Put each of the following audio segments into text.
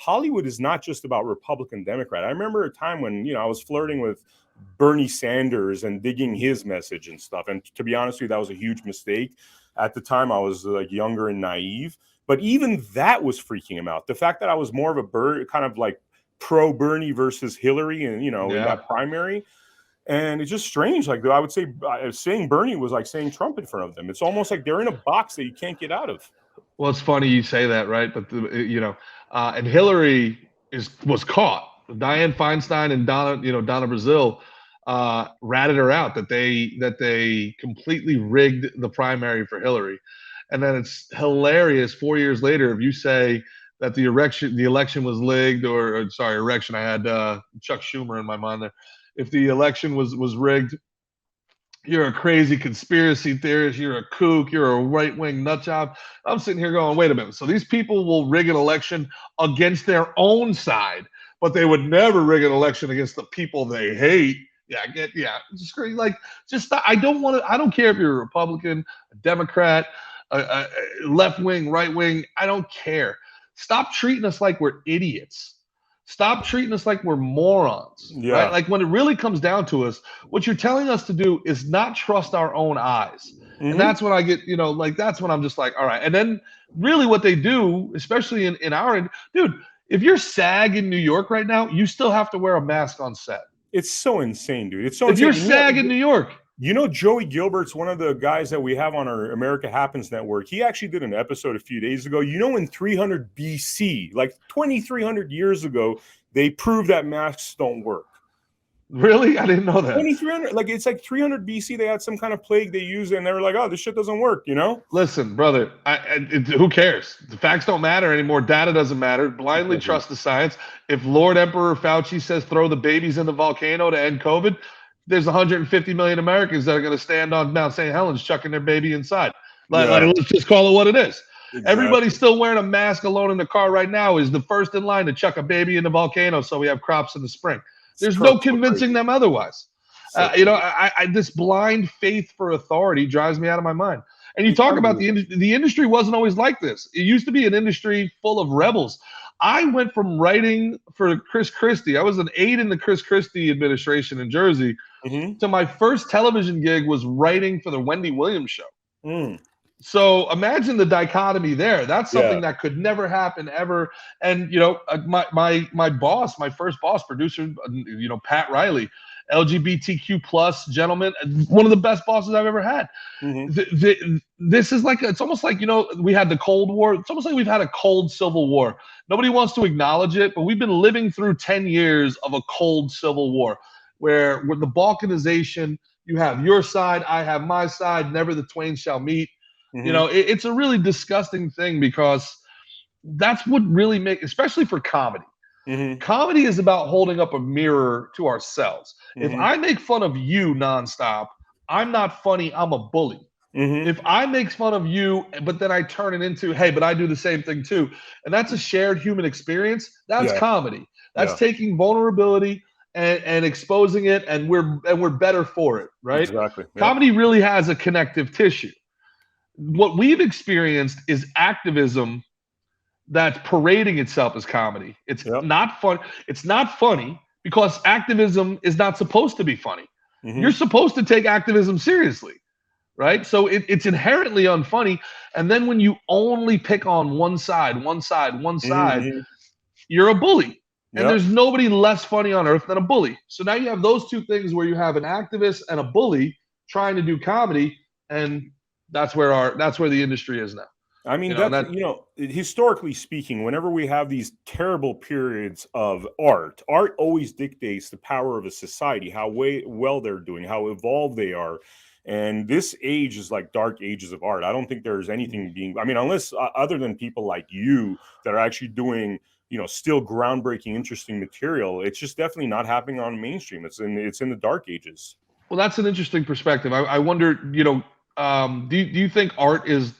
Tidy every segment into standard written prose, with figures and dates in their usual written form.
Hollywood is not just about Republican, Democrat. I remember a time when, I was flirting with Bernie Sanders and digging his message and stuff. And to be honest with you, that was a huge mistake. At the time, I was like younger and naive. But even that was freaking him out. The fact that I was more of a kind of like pro Bernie versus Hillary and, in that primary. And it's just strange. Like, I would say saying Bernie was like saying Trump in front of them. It's almost like they're in a box that you can't get out of. Well, it's funny you say that, right? But and Hillary was caught. Dianne Feinstein and Donna Brazile ratted her out that they completely rigged the primary for Hillary. And then it's hilarious 4 years later if you say that the election was rigged, I had Chuck Schumer in my mind there. If the election was rigged, you're a crazy conspiracy theorist, you're a kook, you're a right-wing nutjob. I'm sitting here going, wait a minute. So these people will rig an election against their own side, but they would never rig an election against the people they hate. It's crazy. Like, I don't care if you're a Republican, a Democrat, a left-wing, right-wing. I don't care. Stop treating us like we're idiots. Stop treating us like we're morons. Yeah. Right? Like, when it really comes down to us, what you're telling us to do is not trust our own eyes. Mm-hmm. And that's when I get, that's when I'm just like, all right. And then really what they do, especially in our end, dude, if you're SAG in New York right now, you still have to wear a mask on set. It's so insane, dude. It's so if insane. You're SAG in New York. Joey Gilbert's one of the guys that we have on our America Happens network. He actually did an episode a few days ago. In 300 BC, like 2,300 years ago, they proved that masks don't work. Really? I didn't know that. 2,300, it's like 300 BC. They had some kind of plague they used, and they were like, "Oh, this shit doesn't work." Listen, brother. Who cares? The facts don't matter anymore. Data doesn't matter. Blindly trust the science. If Lord Emperor Fauci says throw the babies in the volcano to end COVID, there's 150 million Americans that are going to stand on Mount St. Helens chucking their baby inside. Let's just call it what it is. Exactly. Everybody still wearing a mask alone in the car right now is the first in line to chuck a baby in the volcano so we have crops in the spring. There's no convincing them otherwise. This blind faith for authority drives me out of my mind. And you talk about the industry wasn't always like this. It used to be an industry full of rebels. I went from writing for Chris Christie. I was an aide in the Chris Christie administration in Jersey. Mm-hmm. To my first television gig was writing for the Wendy Williams show. Mm. So imagine the dichotomy there. That's something that could never happen ever. And my boss, my first boss, producer, Pat Riley, LGBTQ plus gentleman, one of the best bosses I've ever had. Mm-hmm. This is like, it's almost like, we had the Cold War. It's almost like we've had a cold civil war. Nobody wants to acknowledge it, but we've been living through 10 years of a cold civil war where with the balkanization, you have your side, I have my side, never the twain shall meet. Mm-hmm. It's a really disgusting thing because that's what really makes, especially for comedy. Mm-hmm. Comedy is about holding up a mirror to ourselves. Mm-hmm. If I make fun of you nonstop, I'm not funny, I'm a bully. Mm-hmm. If I make fun of you, but then I turn it into, hey, but I do the same thing too. And that's a shared human experience. That's comedy. That's taking vulnerability and exposing it, and we're better for it, right? Exactly. Yep. Comedy really has a connective tissue. What we've experienced is activism that's parading itself as comedy. It's not fun. It's not funny because activism is not supposed to be funny. Mm-hmm. You're supposed to take activism seriously, right? So it's inherently unfunny. And then when you only pick on one side, mm-hmm. you're a bully. And there's nobody less funny on earth than a bully. So now you have those two things where you have an activist and a bully trying to do comedy, and that's where the industry is now. I mean, historically speaking, whenever we have these terrible periods of art always dictates the power of a society, how well they're doing, how evolved they are. And this age is like dark ages of art. I don't think there's anything unless other than people like you that are actually doing, still groundbreaking, interesting material. It's just definitely not happening on mainstream. It's in the dark ages. Well, that's an interesting perspective. I wonder, do you think art is,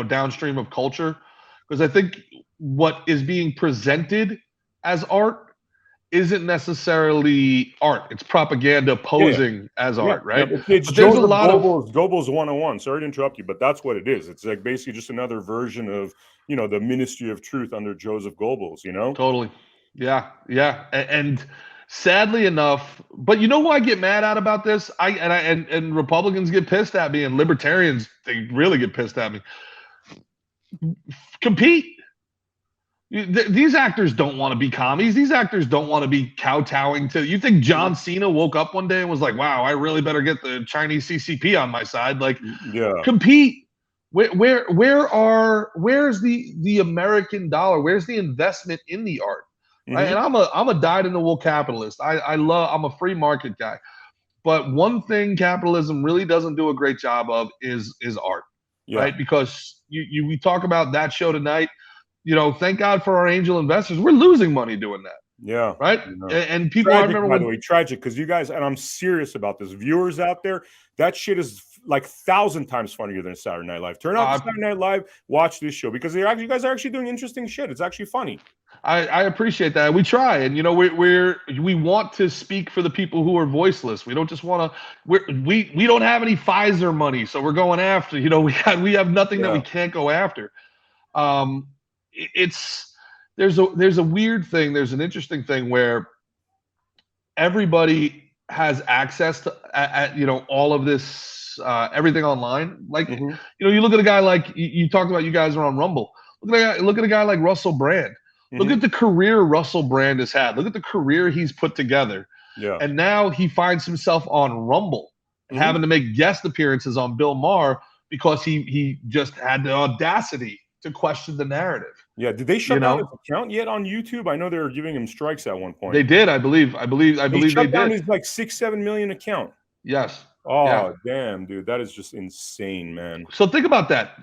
downstream of culture? Because I think what is being presented as art isn't necessarily art. It's propaganda posing as art, right? It's But there's a Joseph lot of Goebbels 101. Sorry to interrupt you, but that's what it is. It's like basically just another version of, the Ministry of Truth under Joseph Goebbels, totally, yeah, yeah, and sadly enough, but you know who I get mad at about this? And Republicans get pissed at me, and libertarians they really get pissed at me. Compete. These actors don't want to be commies. These actors don't want to be kowtowing to. You think John Cena woke up one day and was like, "Wow, I really better get the Chinese CCP on my side"? Like, yeah, compete. Where's the American dollar? Where's the investment in the art? Right? And I'm a dyed-in-the-wool capitalist. I'm a free market guy. But one thing capitalism really doesn't do a great job of is art, right? Because we talk about that show tonight. Thank God for our angel investors. We're losing money doing that. Yeah. Right. And people, tragic, I remember by the way, tragic, because you guys, and I'm serious about this, viewers out there, that shit is like 1,000 times funnier than Saturday Night Live. Turn on Saturday Night Live, watch this show, because you guys are actually doing interesting shit. It's actually funny. I appreciate that. We try, and we want to speak for the people who are voiceless. We don't just want to. We don't have any Pfizer money, so we're going after. We have nothing that we can't go after. There's a weird thing. There's an interesting thing where everybody has access to all of this everything online. Like you look at a guy like you talked about. You guys are on Rumble. Look at a guy like Russell Brand. Look at the career Russell Brand has had. Look at the career he's put together. Yeah. And now he finds himself on Rumble, having to make guest appearances on Bill Maher because he just had the audacity to question the narrative. Yeah. Did they shut down his account yet on YouTube? I know they were giving him strikes at one point. They did, I believe. They shut down did. his like 6-7 million account. Yes. Oh damn, dude, that is just insane, man. So think about that.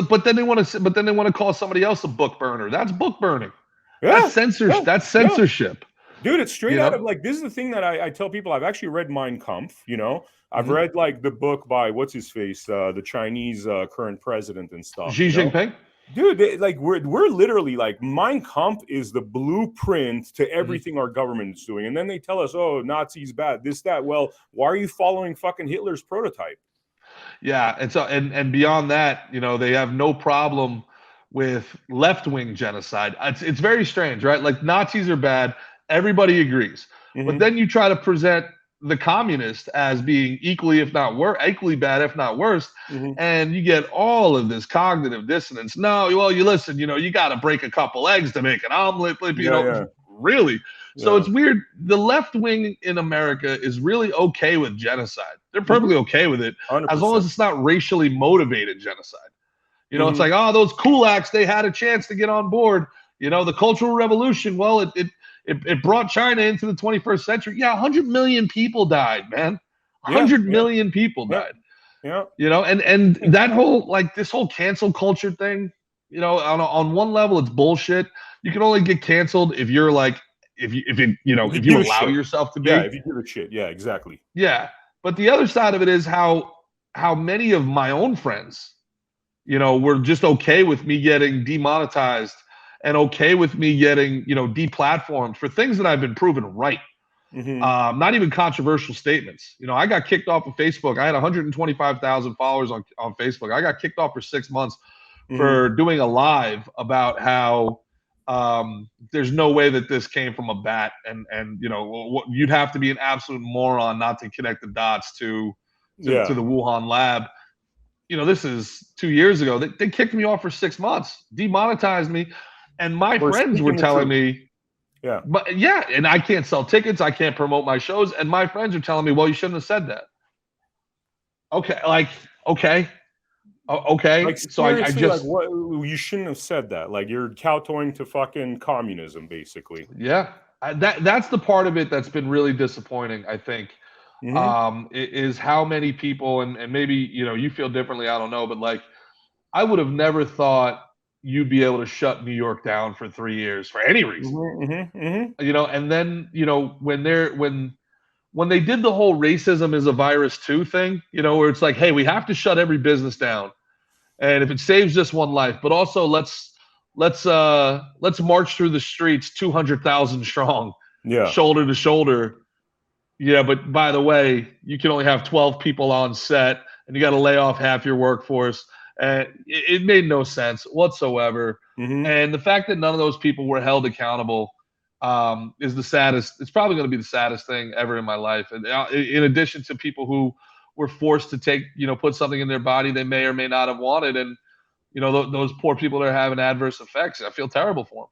But then they want to call somebody else a book burner. That's book burning. That's censorship. That's censorship. Dude, it's straight out of like, this is the thing that I tell people. I've actually read Mein Kampf, I've read like the book by what's his face, the Chinese current president and stuff. Xi Jinping. Dude, we're literally like, Mein Kampf is the blueprint to everything our government is doing. And then they tell us, oh, Nazis bad, this, that. Well, why are you following fucking Hitler's prototype? Yeah, and beyond that, they have no problem with left-wing genocide. It's very strange, right? Like, Nazis are bad. Everybody agrees. But then you try to present the communists as being equally bad, if not worse, and you get all of this cognitive dissonance. No, well, you listen, you got to break a couple eggs to make an omelet. Really. So it's weird. The left wing in America is really okay with genocide. They're perfectly okay with it 100%. As long as it's not racially motivated genocide. It's like, oh, those kulaks, they had a chance to get on board. The Cultural Revolution, well, it brought China into the 21st century. Yeah, 100 million people died, man. 100 million people died. Yeah. And that whole, like, this whole cancel culture thing, on one level, it's bullshit. You can only get canceled if you're like, if you allow yourself to be. Yeah, if you give a shit. Yeah, exactly. Yeah. But the other side of it is how many of my own friends, were just okay with me getting demonetized and okay with me getting, deplatformed for things that I've been proven right. Not even controversial statements. I got kicked off of Facebook. I had 125,000 followers on Facebook. I got kicked off for 6 months for doing a live about how there's no way that this came from a bat, and you'd have to be an absolute moron not to connect the dots to the Wuhan lab. This is 2 years ago. They kicked me off for 6 months, demonetized me, and my friends were telling me, and I can't sell tickets, I can't promote my shows, and my friends are telling me, well, you shouldn't have said that. Okay. Like, so I just, like, what, you shouldn't have said that. Like, you're kowtowing to fucking communism, basically. Yeah, that's the part of it that's been really disappointing, I think. Is how many people, and maybe you feel differently, I don't know, but like, I would have never thought you'd be able to shut New York down for 3 years for any reason. And then when they did the whole racism is a virus too thing, where it's like, hey, we have to shut every business down, and if it saves just one life, but also let's march through the streets 200,000 strong. Yeah. shoulder to shoulder. Yeah, but by the way, you can only have 12 people on set, and you got to lay off half your workforce. And it made no sense whatsoever. Hmm. And the fact that none of those people were held accountable is the saddest. It's probably going to be the saddest thing ever in my life. And in addition to people who were forced to take, put something in their body they may or may not have wanted, and those poor people that are having adverse effects, I feel terrible for them.